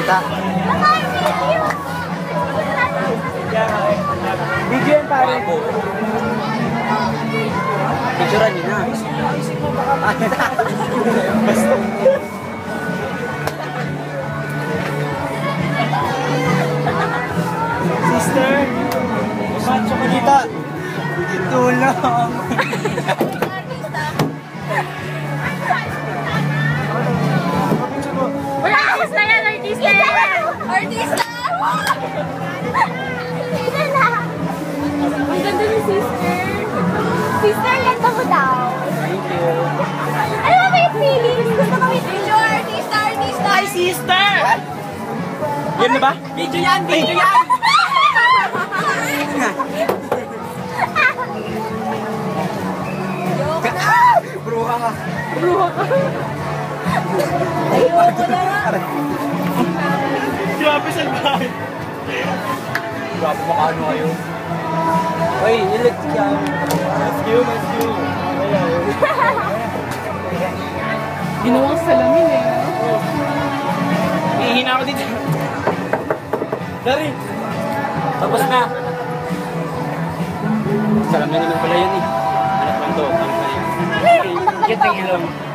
kita. Video yan pare. Picturean niyo na. Basta. Sister, macho ka dito. Tulong. Wala, artista yan, artista yan! Artista! Ang ganda ni sister. Sister, ganda mo daw. Thank you. Ano ba may feelings? Gusto ko may video, artista, artista. Hi sister! Yan na ba? Video yan! Video yan! Bruha ka. Bruha ka. Ayoko na nga. Grabe sa bahay. Grabe makaano kayo. Uy, ilit ka. Mas you. Ginawang salamin eh. Hihina ako dito. Dari. Tapos na. Salamin naman pala yun eh. Anak lang to. Anak lang yun. Kita ilong.